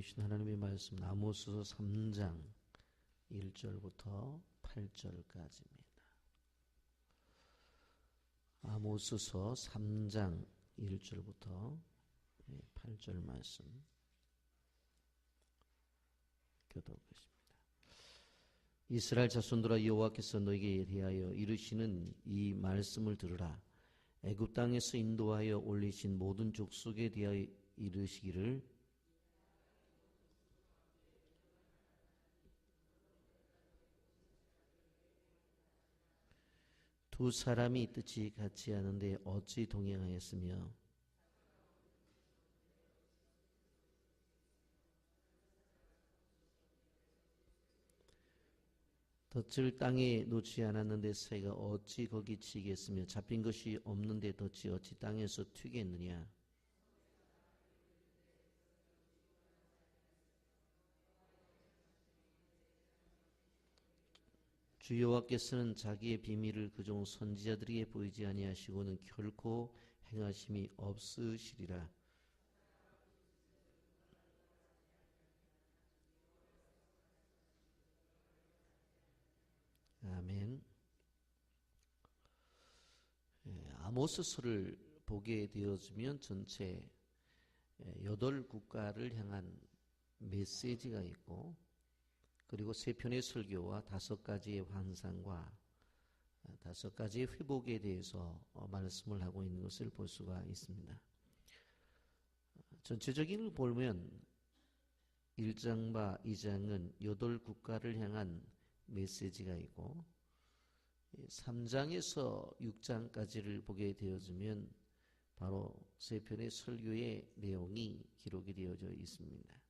우리에게 주신 하나님의 말씀 아모스서 3장 1절부터 8절까지입니다. 아모스서 3장 1절부터 8절 말씀 교독하겠습니다. 이스라엘 자손들아, 여호와께서 너에게 대하여 이르시는 이 말씀을 들으라. 애굽 땅에서 인도하여 올리신 모든 족속에 대하여 이르시기를 두 사람이 뜻이 같지 않은데 어찌 동행하였으며 덫을 땅에 놓지 않았는데 새가 어찌 거기 치겠으며 잡힌 것이 없는데 덫이 어찌 땅에서 튀겠느냐. 주 여호와께서는 자기의 비밀을 그종 선지자들에게 보이지 아니하시고는 결코 행하심이 없으시리라. 아멘. 아모스서를 보게 되어지면 전체 8국가를 향한 메시지가 있고, 그리고 3편의 설교와 5가지의 환상과 5가지의 회복에 대해서 말씀을 하고 있는 것을 볼 수가 있습니다. 전체적인 걸 보면 1장과 2장은 8국가를 향한 메시지가 있고, 3장에서 6장까지를 보게 되어지면 바로 3편의 설교의 내용이 기록이 되어져 있습니다.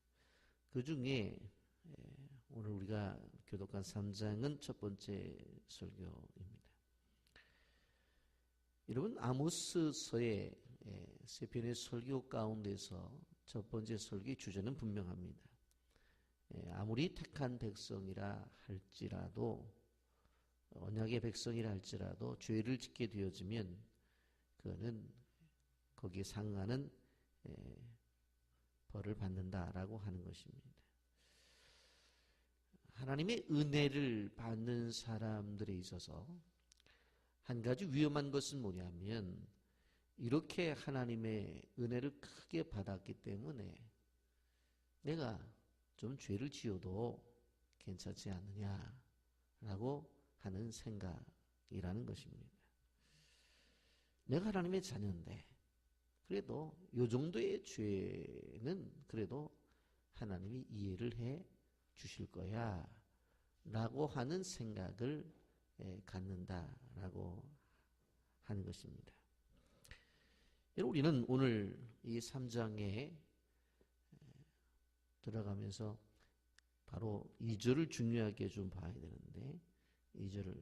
그 중에 오늘 우리가 교독한 3장은 첫 번째 설교입니다. 여러분, 아모스서의 3편의 설교 가운데서 첫 번째 설교의 주제는 분명합니다. 아무리 택한 백성이라 할지라도, 언약의 백성이라 할지라도 죄를 짓게 되어지면 그거는 거기에 상하는 벌을 받는다라고 하는 것입니다. 하나님의 은혜를 받는 사람들에 있어서 한 가지 위험한 것은 뭐냐면, 이렇게 하나님의 은혜를 크게 받았기 때문에 내가 좀 죄를 지어도 괜찮지 않느냐라고 하는 생각이라는 것입니다. 내가 하나님의 자녀인데 그래도 이 정도의 죄는 그래도 하나님이 이해를 해 주실 거야 라고 하는 생각을 갖는다라고 하는 것입니다. 우리는 오늘 이 3장에 들어가면서 바로 2절을 중요하게 좀 봐야 되는데, 2절을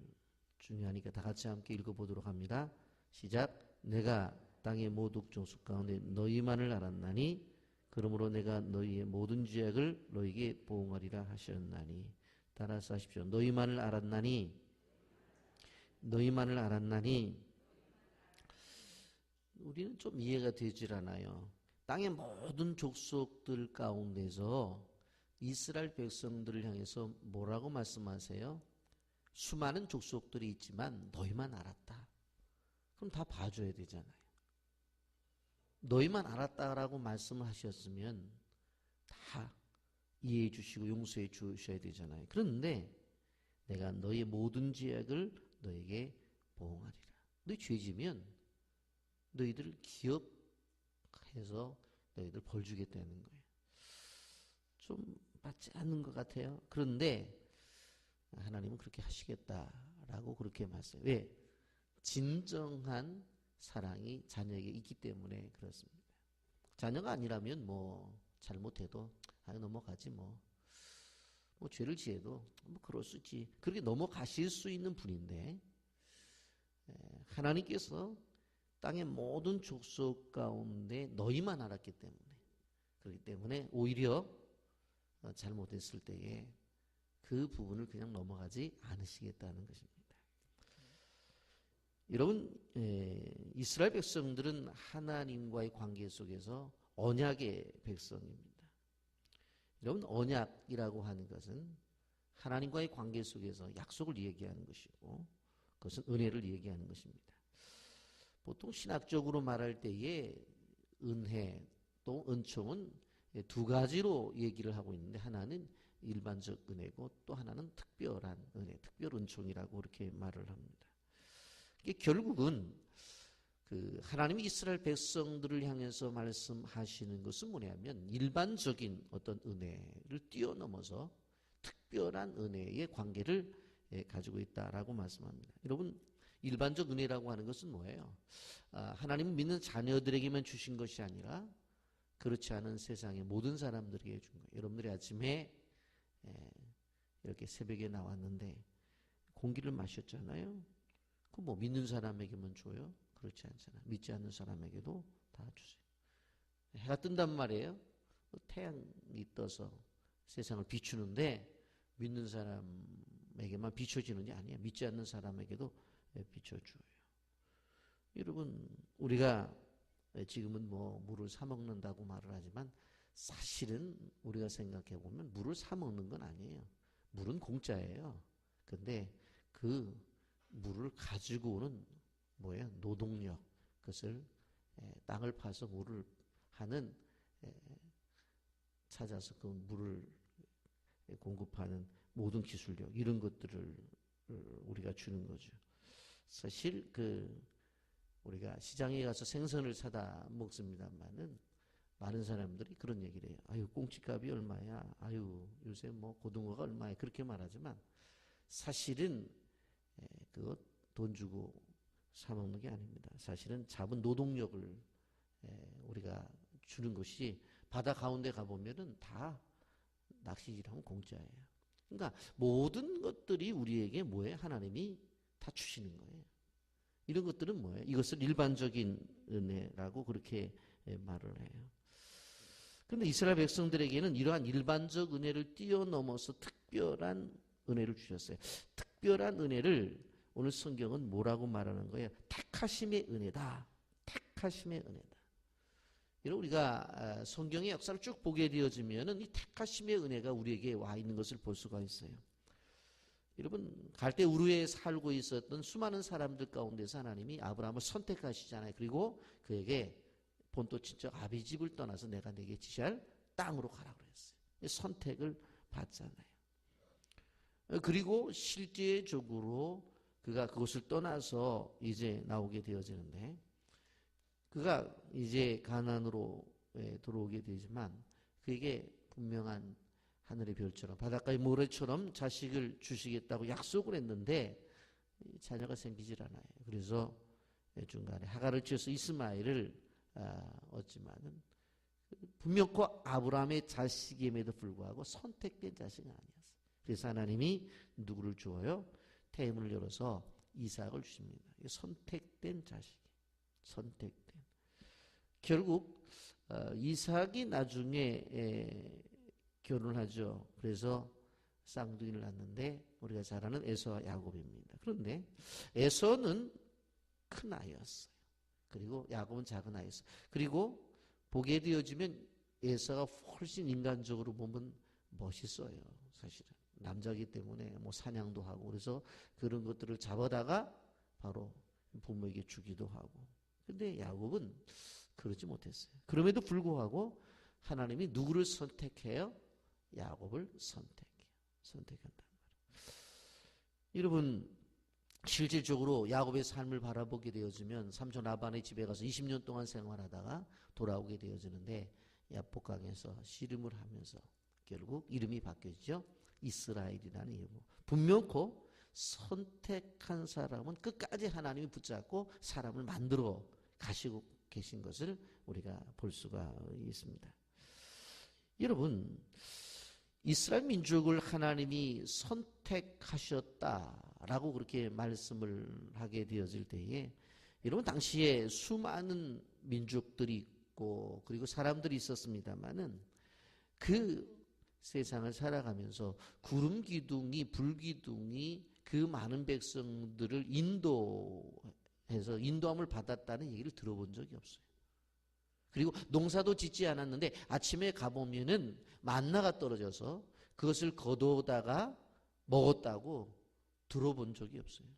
중요하니까 다 같이 함께 읽어보도록 합니다. 시작. 내가 땅의 모든 족속 가운데 너희만을 알았나니 그러므로 내가 너희의 모든 죄악을 너희에게 보응하리라 하셨나니. 따라서 하십시오. 너희만을 알았나니. 너희만을 알았나니. 우리는 좀 이해가 되질 않아요. 땅의 모든 족속들 가운데서 이스라엘 백성들을 향해서 뭐라고 말씀하세요? 수많은 족속들이 있지만 너희만 알았다. 그럼 다 봐줘야 되잖아요. 너희만 알았다라고 말씀을 하셨으면 다 이해해 주시고 용서해 주셔야 되잖아요. 그런데 내가 너희의 모든 죄악을 너에게 보응하리라. 너희 죄지면 너희들을 기억해서 너희들 벌 주겠다는 거예요. 좀 맞지 않는 것 같아요. 그런데 하나님은 그렇게 하시겠다라고 그렇게 말씀해요. 왜? 진정한 사랑이 자녀에게 있기 때문에 그렇습니다. 자녀가 아니라면 뭐 잘못해도 넘어가지 뭐 죄를 지어도 뭐 그럴 수 있지, 그렇게 넘어가실 수 있는 분인데, 하나님께서 땅의 모든 족속 가운데 너희만 알았기 때문에, 그렇기 때문에 오히려 잘못했을 때에 그 부분을 그냥 넘어가지 않으시겠다는 것입니다. 여러분, 이스라엘 백성들은 하나님과의 관계 속에서 언약의 백성입니다. 여러분, 언약이라고 하는 것은 하나님과의 관계 속에서 약속을 얘기하는 것이고 그것은 은혜를 얘기하는 것입니다. 보통 신학적으로 말할 때에 은혜 또 은총은 두 가지로 얘기를 하고 있는데, 하나는 일반적 은혜고 또 하나는 특별한 은혜, 특별 은총이라고 그렇게 말을 합니다. 이게 결국은 하나님이 이스라엘 백성들을 향해서 말씀하시는 것은 뭐냐면 일반적인 어떤 은혜를 뛰어넘어서 특별한 은혜의 관계를 가지고 있다라고 말씀합니다. 여러분, 일반적 은혜라고 하는 것은 뭐예요? 하나님은 믿는 자녀들에게만 주신 것이 아니라 그렇지 않은 세상의 모든 사람들에게 준 거예요. 여러분들이 아침에 이렇게 새벽에 나왔는데 공기를 마셨잖아요. 그 뭐 믿는 사람에게만 줘요? 그렇지 않잖아요. 믿지 않는 사람에게도 다 주세요. 해가 뜬단 말이에요. 태양이 떠서 세상을 비추는데 믿는 사람에게만 비춰지는 게 아니에요. 믿지 않는 사람에게도 비춰줘요. 여러분, 우리가 지금은 뭐 물을 사 먹는다고 말을 하지만 사실은 우리가 생각해 보면 물을 사 먹는 건 아니에요. 물은 공짜예요. 근데 그 물을 가지고 오는 뭐예요? 노동력, 그것을 땅을 파서 물을 하는 찾아서 그 물을 공급하는 모든 기술력, 이런 것들을 우리가 주는 거죠. 사실 우리가 시장에 가서 생선을 사다 먹습니다만은 많은 사람들이 그런 얘기를 해요. 아유, 꽁치값이 얼마야? 아유, 요새 뭐 고등어가 얼마야? 그렇게 말하지만 사실은 그거 돈 주고 사 먹는 게 아닙니다. 사실은 잡은 노동력을 우리가 주는 것이, 바다 가운데 가보면은 다 낚시질하면 공짜예요. 그러니까 모든 것들이 우리에게 뭐예요? 하나님이 다 주시는 거예요. 이런 것들은 뭐예요? 이것을 일반적인 은혜라고 그렇게 말을 해요. 그런데 이스라엘 백성들에게는 이러한 일반적 은혜를 뛰어넘어서 특별한 은혜를 주셨어요. 특별한 은혜를 오늘 성경은 뭐라고 말하는 거예요? 택하심의 은혜다. 택하심의 은혜다. 이런 우리가 성경의 역사를 쭉 보게 되어지면은 이 택하심의 은혜가 우리에게 와 있는 것을 볼 수가 있어요. 여러분, 갈대 우르에 살고 있었던 수많은 사람들 가운데서 하나님이 아브라함을 선택하시잖아요. 그리고 그에게 본토 친척 아비집을 떠나서 내가 내게 지시할 땅으로 가라고 그랬어요. 선택을 받잖아요. 그리고 실제적으로 그가 그곳을 떠나서 이제 나오게 되어지는데, 그가 이제 가나안으로 들어오게 되지만 그에게 분명한 하늘의 별처럼 바닷가의 모래처럼 자식을 주시겠다고 약속을 했는데 자녀가 생기질 않아요. 그래서 중간에 하갈을 지어서 이스마엘을 얻지만은 분명코 아브라함의 자식임에도 불구하고 선택된 자식은 아니었어요. 그래서 하나님이 누구를 주어요? 태음을 열어서 이삭을 주십니다. 선택된 자식, 선택된. 결국 이삭이 나중에 결혼하죠. 그래서 쌍둥이를 낳는데 우리가 잘 아는 에서와 야곱입니다. 그런데 에서는 큰 아이였어요. 그리고 야곱은 작은 아이였어요. 그리고 보게 되어지면 에서가 훨씬 인간적으로 보면 멋있어요. 사실은 남자이기 때문에 뭐 사냥도 하고, 그래서 그런 것들을 잡아다가 바로 부모에게 주기도 하고. 근데 야곱은 그러지 못했어요. 그럼에도 불구하고 하나님이 누구를 선택해요? 야곱을 선택한단 말이에요. 여러분, 실질적으로 야곱의 삶을 바라보게 되어지면 삼촌 라반의 집에 가서 20년 동안 생활하다가 돌아오게 되어지는데 야복강에서 씨름을 하면서 결국 이름이 바뀌었죠. 이스라엘이라는 이름. 분명코 선택한 사람은 끝까지 하나님이 붙잡고 사람을 만들어 가시고 계신 것을 우리가 볼 수가 있습니다. 여러분, 이스라엘 민족을 하나님이 선택하셨다라고 그렇게 말씀을 하게 되어질 때에, 여러분, 당시에 수많은 민족들이 있고 그리고 사람들이 있었습니다만은 그 세상을 살아가면서 구름 기둥이, 불 기둥이 그 많은 백성들을 인도함을 받았다는 얘기를 들어본 적이 없어요. 그리고 농사도 짓지 않았는데 아침에 가보면은 만나가 떨어져서 그것을 거두다가 먹었다고 들어본 적이 없어요.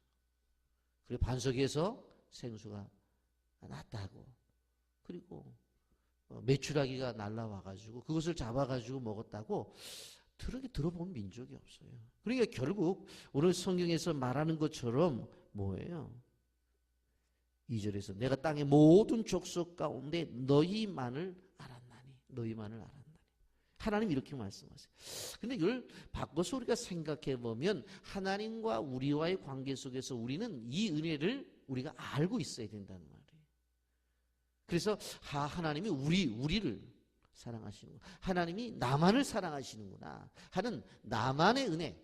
그리고 반석에서 생수가 났다고. 그리고 메추라기가 날라와가지고 그것을 잡아가지고 먹었다고 들어본 민족이 없어요. 그러니까 결국 오늘 성경에서 말하는 것처럼 뭐예요? 2절에서 내가 땅의 모든 족속 가운데 너희만을 알았나니. 너희만을 알았나니. 하나님 이렇게 말씀하세요. 근데 이걸 바꿔서 우리가 생각해 보면 하나님과 우리와의 관계 속에서 우리는 이 은혜를 우리가 알고 있어야 된다는 말이에요. 그래서 하나님이 우리를 사랑하시는구나. 하나님이 나만을 사랑하시는구나 하는 나만의 은혜,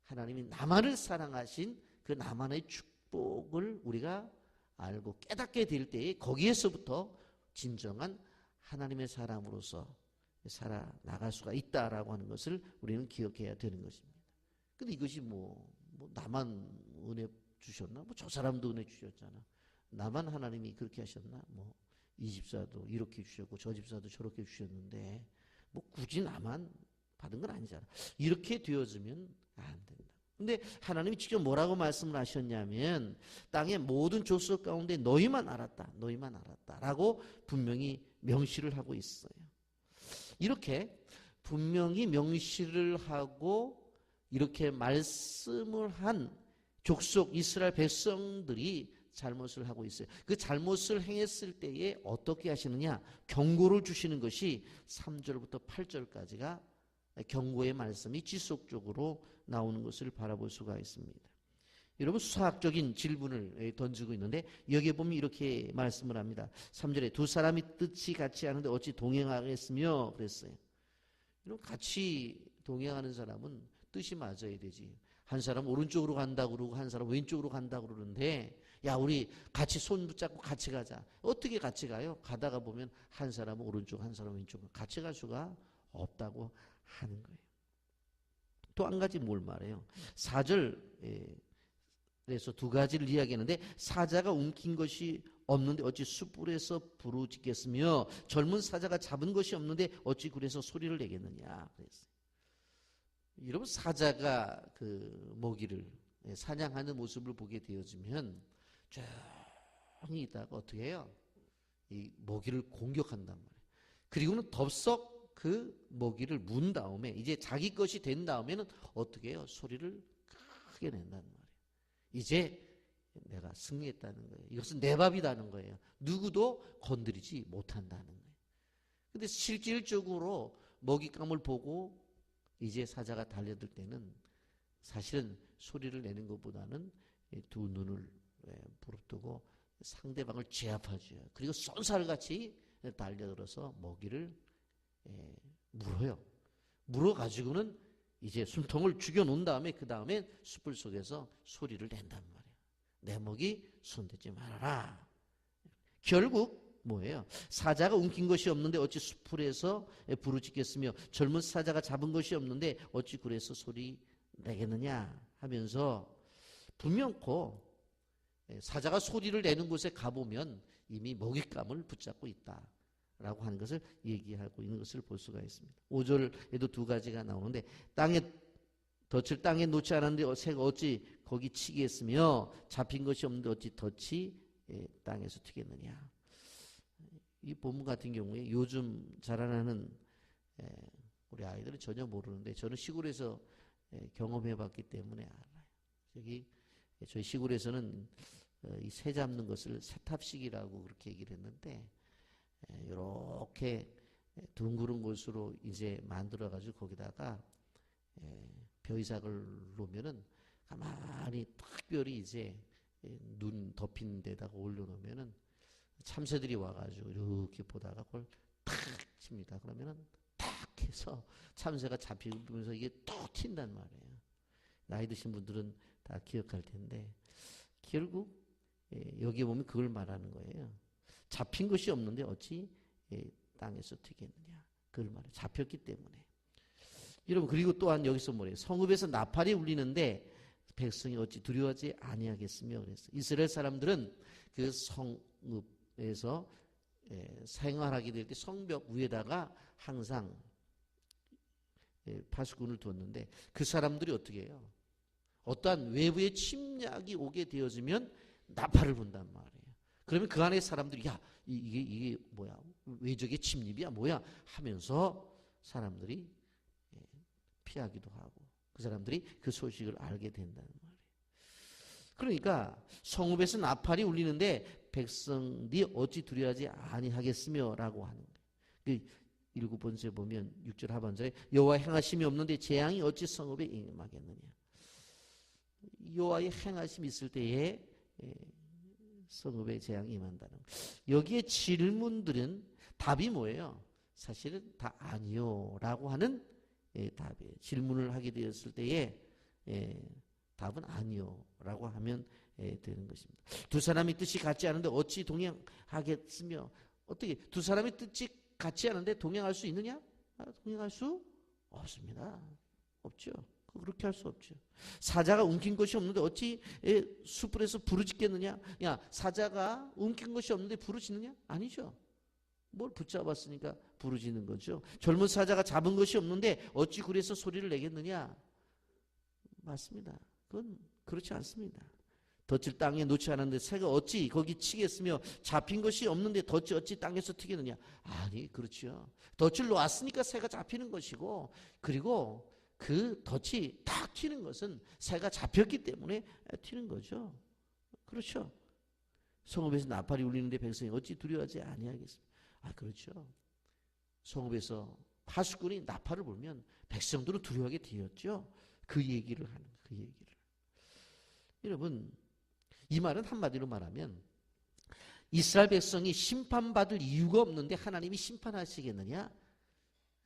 하나님이 나만을 사랑하신 그 나만의 축복을 우리가 알고 깨닫게 될 때에 거기에서부터 진정한 하나님의 사람으로서 살아나갈 수가 있다라고 하는 것을 우리는 기억해야 되는 것입니다. 근데 이것이 뭐 나만 은혜 주셨나? 뭐 저 사람도 은혜 주셨잖아. 나만 하나님이 그렇게 하셨나? 뭐 이 집사도 이렇게 주셨고 저 집사도 저렇게 주셨는데 뭐 굳이 나만 받은 건 아니잖아. 이렇게 되어지면 안 된다. 근데 하나님이 직접 뭐라고 말씀을 하셨냐면 땅의 모든 족속 가운데 너희만 알았다. 너희만 알았다라고 분명히 명시를 하고 있어요. 이렇게 분명히 명시를 하고 이렇게 말씀을 한 족속 이스라엘 백성들이 잘못을 하고 있어요. 그 잘못을 행했을 때에 어떻게 하시느냐? 경고를 주시는 것이 3절부터 8절까지가 경고의 말씀이 지속적으로 나오는 것을 바라볼 수가 있습니다. 여러분 수학적인 질문을 던지고 있는데 여기에 보면 이렇게 말씀을 합니다. 3절에 두 사람이 뜻이 같지 않은데 어찌 동행하겠으며 그랬어요. 여러분 같이 동행하는 사람은 뜻이 맞아야 되지. 한 사람 오른쪽으로 간다고 그러고 한 사람 왼쪽으로 간다고 그러는데 야 우리 같이 손 붙잡고 같이 가자. 어떻게 같이 가요? 가다가 보면 한 사람은 오른쪽 한 사람은 왼쪽 같이 갈 수가 없다고 하는 거예요. 또 한 가지 뭘 말해요? 4절에서 두 가지를 이야기하는데 사자가 움킨 것이 없는데 어찌 숯불에서 부르짖겠으며 젊은 사자가 잡은 것이 없는데 어찌 굴에서 소리를 내겠느냐 그랬어요. 여러분 사자가 그 먹이를 사냥하는 모습을 보게 되어지면 조용히 있다가 어떻게 해요? 이 먹이를 공격한단 말이에요. 그리고는 덥석 그 먹이를 문 다음에 이제 자기 것이 된 다음에는 어떻게 해요? 소리를 크게 낸단 말이에요. 이제 내가 승리했다는 거예요. 이것은 내 밥이라는 거예요. 누구도 건드리지 못한다는 거예요. 근데 실질적으로 먹잇감을 보고 이제 사자가 달려들 때는 사실은 소리를 내는 것보다는 두 눈을 부릅뜨고 상대방을 제압하죠. 그리고 쏜살같이 달려들어서 먹이를 물어요. 물어가지고는 이제 숨통을 죽여놓은 다음에 그 다음에 숯불 속에서 소리를 낸단 말이에요. 내 먹이 손대지 말아라. 결국 뭐예요? 사자가 움킨 것이 없는데 어찌 숯불에서 부르짖겠으며 젊은 사자가 잡은 것이 없는데 어찌 굴에서 소리 내겠느냐 하면서 분명코 사자가 소리를 내는 곳에 가보면 이미 먹잇감을 붙잡고 있다라고 하는 것을 얘기하고 있는 것을 볼 수가 있습니다. 5절에도 두 가지가 나오는데 덫을 땅에 놓지 않았는데 새가 어찌 거기 치겠으며 잡힌 것이 없는데 어찌 덫이 땅에서 튀겠느냐. 이 본문 같은 경우에 요즘 자라나는 우리 아이들은 전혀 모르는데 저는 시골에서 경험해봤기 때문에 알아요. 저희 시골에서는 이 새 잡는 것을 새탑식이라고 그렇게 얘기를 했는데 이렇게 둥그런 곳으로 이제 만들어가지고 거기다가 벼이삭을 놓으면은 가만히 특별히 이제 눈 덮인 데다가 올려놓으면은 참새들이 와가지고 이렇게 보다가 그걸 탁 칩니다. 그러면은 탁 해서 참새가 잡히면서 이게 툭 튄단 말이에요. 나이 드신 분들은 다 기억할 텐데 결국 여기에 보면 그걸 말하는 거예요. 잡힌 것이 없는데 어찌 땅에서 튀겠느냐. 그걸 말해요. 잡혔기 때문에. 여러분 그리고 또한 여기서 뭐래요? 성읍에서 나팔이 울리는데 백성이 어찌 두려워하지 아니하겠으며 그랬어요. 이스라엘 사람들은 그 성읍에서 생활하게 될 때 성벽 위에다가 항상 파수꾼을 두었는데 그 사람들이 어떻게 해요? 어떠한 외부의 침략이 오게 되어지면 나팔을 분단 말이에요. 그러면 그 안에 사람들이 야 이게 뭐야? 외적의 침입이야 뭐야? 하면서 사람들이 피하기도 하고 그 사람들이 그 소식을 알게 된다는 말이에요. 그러니까 성읍에서 나팔이 울리는데 백성들이 어찌 두려워하지 아니하겠으며 라고 하는 거예요. 7번째 보면 6절 하반절에 여호와 행하심이 없는데 재앙이 어찌 성읍에 임하겠느냐. 여호와의 행하심이 있을 때에 성읍에 재앙이 임한다는 거예요. 여기에 질문들은 답이 뭐예요? 사실은 다 아니요 라고 하는 답이에요. 질문을 하게 되었을 때에 답은 아니요 라고 하면 되는 것입니다. 두 사람이 뜻이 같지 않은데 어찌 동행하겠으며 어떻게 두 사람이 뜻이 같지 않은데 동행할 수 있느냐? 동행할 수 없습니다. 없죠. 그렇게 할 수 없죠. 사자가 움킨 것이 없는데 어찌 숯불에서 불을 짓겠느냐? 야, 사자가 움킨 것이 없는데 불을 짓느냐? 아니죠. 뭘 붙잡았으니까 불을 짓는 거죠. 젊은 사자가 잡은 것이 없는데 어찌 굴에서 소리를 내겠느냐? 맞습니다. 그건 그렇지 않습니다. 덫을 땅에 놓지 않았는데 새가 어찌 거기 치겠으며 잡힌 것이 없는데 덫이 어찌 땅에서 튀겠느냐? 아니 그렇죠. 덫을 놓았으니까 새가 잡히는 것이고 그리고 그 덫이 딱 튀는 것은 새가 잡혔기 때문에 튀는 거죠. 그렇죠. 성읍에서 나팔이 울리는데 백성이 어찌 두려워하지 아니하겠습니까? 그렇죠. 성읍에서 파수꾼이 나팔을 불면 백성들은 두려워하게 되었죠. 그 얘기를 하는 거예요. 그 얘기를. 여러분 이 말은 한마디로 말하면 이스라엘 백성이 심판받을 이유가 없는데 하나님이 심판하시겠느냐?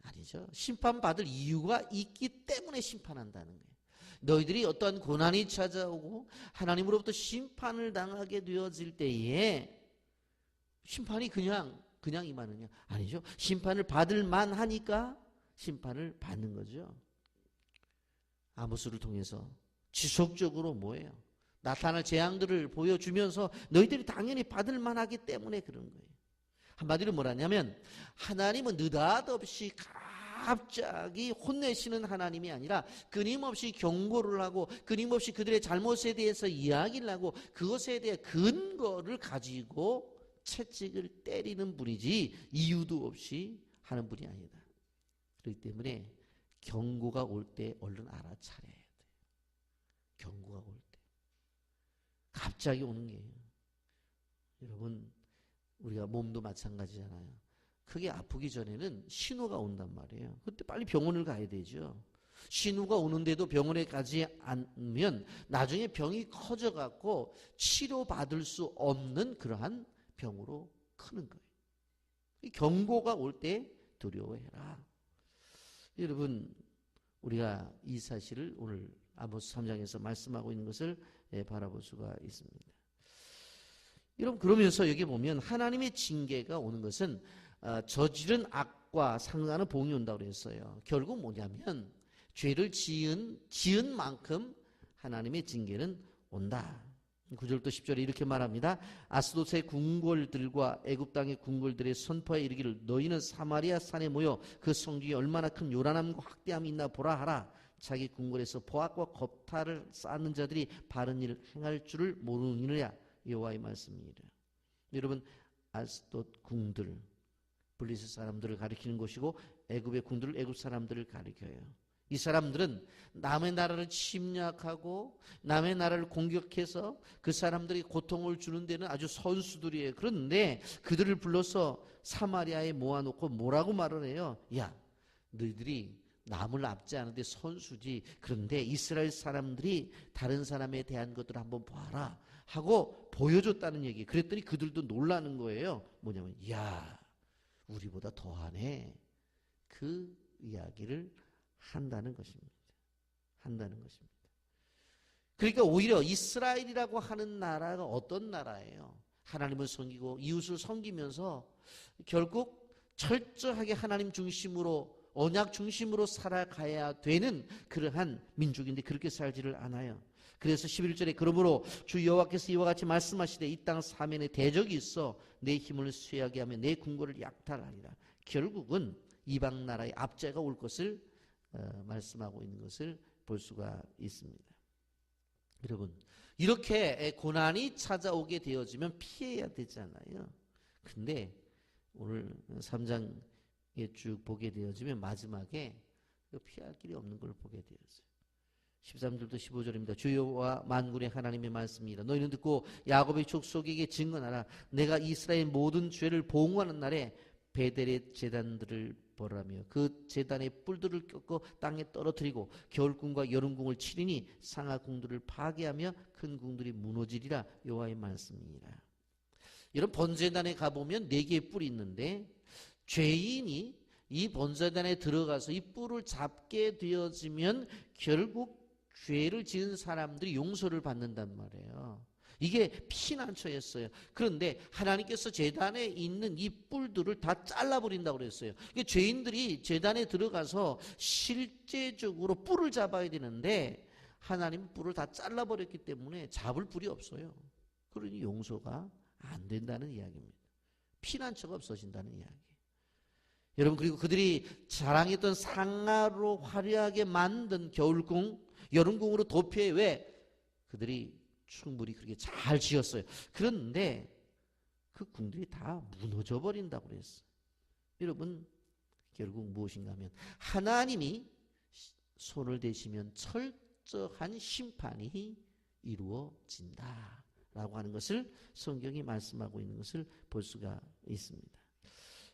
아니죠. 심판받을 이유가 있기 때문에 심판한다는 거예요. 너희들이 어떠한 고난이 찾아오고 하나님으로부터 심판을 당하게 되어질 때에 심판이 그냥 임하느냐? 아니죠. 심판을 받을 만하니까 심판을 받는 거죠. 아모스를 통해서 지속적으로 뭐예요? 나타날 재앙들을 보여주면서 너희들이 당연히 받을 만하기 때문에 그런 거예요. 한마디로 뭐라냐면 하나님은 느닷없이 갑자기 혼내시는 하나님이 아니라 끊임없이 경고를 하고 끊임없이 그들의 잘못에 대해서 이야기를 하고 그것에 대해 근거를 가지고 채찍을 때리는 분이지 이유도 없이 하는 분이 아니다. 그렇기 때문에 경고가 올 때 얼른 알아차려야 돼요. 경고가 올 때. 갑자기 오는 게 여러분 우리가 몸도 마찬가지잖아요. 크게 아프기 전에는 신호가 온단 말이에요. 그때 빨리 병원을 가야 되죠. 신호가 오는데도 병원에 가지 않으면 나중에 병이 커져갖고 치료받을 수 없는 그러한 병으로 크는 거예요. 경고가 올 때 두려워해라. 여러분 우리가 이 사실을 오늘 아모스 3장에서 말씀하고 있는 것을 바라볼 수가 있습니다. 여러분 그러면서 여기 보면 하나님의 징계가 오는 것은 저지른 악과 상관한 봉이 온다고 그랬어요. 결국 뭐냐면 죄를 지은 만큼 하나님의 징계는 온다. 9절부터 10절에 이렇게 말합니다. 아스돗의 궁궐들과 애굽 땅의 궁궐들의 선포에 이르기를 너희는 사마리아 산에 모여 그 성중에 얼마나 큰 요란함과 확대함이 있나 보라 하라. 자기 궁궐에서 보악과 겁탈을 쌓는 자들이 바른 일을 행할 줄을 모르느냐. 여호와의 말씀이니라. 여러분 아스돗 궁들 블리스 사람들을 가리키는 것이고 애굽의 궁들을 애굽 사람들을 가리켜요. 이 사람들은 남의 나라를 침략하고 남의 나라를 공격해서 그 사람들이 고통을 주는 데는 아주 선수들이에요. 그런데 그들을 불러서 사마리아에 모아놓고 뭐라고 말을 해요? 야, 너희들이 남을 앞지 않은데 선수지. 그런데 이스라엘 사람들이 다른 사람에 대한 것들을 한번 봐라 하고 보여줬다는 얘기. 그랬더니 그들도 놀라는 거예요. 뭐냐면 야, 우리보다 더하네. 그 이야기를 한다는 것입니다. 한다는 것입니다. 그러니까 오히려 이스라엘이라고 하는 나라가 어떤 나라예요? 하나님을 섬기고 이웃을 섬기면서 결국 철저하게 하나님 중심으로 언약 중심으로 살아가야 되는 그러한 민족인데 그렇게 살지를 않아요. 그래서 11절에 그러므로 주 여호와께서 이와 같이 말씀하시되 이 땅 사면에 대적이 있어 내 힘을 쇠하게 하며 내 궁궐을 약탈하리라. 결국은 이방 나라의 압제가 올 것을 말씀하고 있는 것을 볼 수가 있습니다. 여러분, 이렇게 고난이 찾아오게 되어지면 피해야 되잖아요. 근데 오늘 3장에 쭉 보게 되어지면 마지막에 피할 길이 없는 걸 보게 되었어요. 13절부터 15절입니다. 주여와 만군의 하나님의 말씀이라. 너희는 듣고 야곱의 족속에게 증언하라. 내가 이스라엘 모든 죄를 보응하는 날에 베델의 제단들을 벌하며 그 제단의 뿔들을 꺾어 땅에 떨어뜨리고 겨울궁과 여름궁을 치리니 상하궁들을 파괴하며 큰 궁들이 무너지리라. 여호와의 말씀이니라. 이런 번제단에 가보면 4개의 뿔이 있는데 죄인이 이 번제단에 들어가서 이 뿔을 잡게 되어지면 결국 죄를 지은 사람들이 용서를 받는단 말이에요. 이게 피난처였어요. 그런데 하나님께서 제단에 있는 이 뿔들을 다 잘라버린다고 그랬어요. 죄인들이 제단에 들어가서 실제적으로 뿔을 잡아야 되는데 하나님은 뿔을 다 잘라버렸기 때문에 잡을 뿔이 없어요. 그러니 용서가 안 된다는 이야기입니다. 피난처가 없어진다는 이야기. 여러분, 그리고 그들이 자랑했던 상하로 화려하게 만든 겨울궁, 여름궁으로 도피해. 왜? 그들이 충분히 그렇게 잘 지었어요. 그런데 그 궁들이 다 무너져 버린다고 그랬어요. 여러분, 결국 무엇인가 하면 하나님이 손을 대시면 철저한 심판이 이루어진다 라고 하는 것을 성경이 말씀하고 있는 것을 볼 수가 있습니다.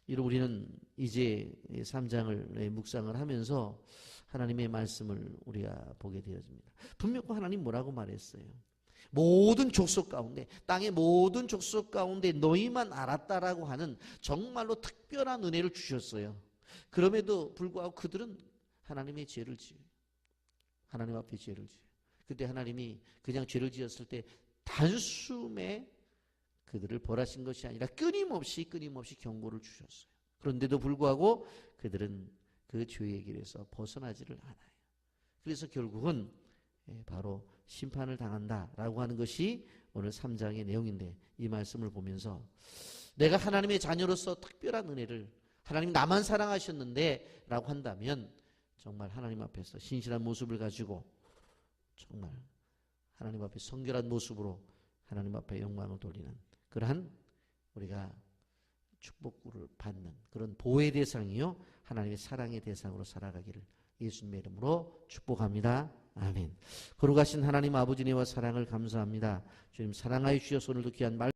이로 우리는 이제 3장을 묵상을 하면서 하나님의 말씀을 우리가 보게 되어집니다. 분명히 하나님 뭐라고 말했어요? 모든 족속 가운데, 땅의 모든 족속 가운데 너희만 알았다라고 하는 정말로 특별한 은혜를 주셨어요. 그럼에도 불구하고 그들은 하나님의 죄를 지어요. 하나님 앞에 죄를 지어요. 그때 하나님이 그냥 죄를 지었을 때 단숨에 그들을 벌하신 것이 아니라 끊임없이 경고를 주셨어요. 그런데도 불구하고 그들은 그 죄의 길에서 벗어나지를 않아요. 그래서 결국은 바로 심판을 당한다라고 하는 것이 오늘 3장의 내용인데, 이 말씀을 보면서 내가 하나님의 자녀로서 특별한 은혜를, 하나님 나만 사랑하셨는데 라고 한다면 정말 하나님 앞에서 신실한 모습을 가지고 정말 하나님 앞에 성결한 모습으로 하나님 앞에 영광을 돌리는 그러한 우리가 축복을 받는 그런 보호의 대상이요 하나님의 사랑의 대상으로 살아가기를 예수님의 이름으로 축복합니다. 아멘. 거룩하신 하나님 아버지님과 사랑을 감사합니다. 주님 사랑하여 주셔서 오늘도 귀한 말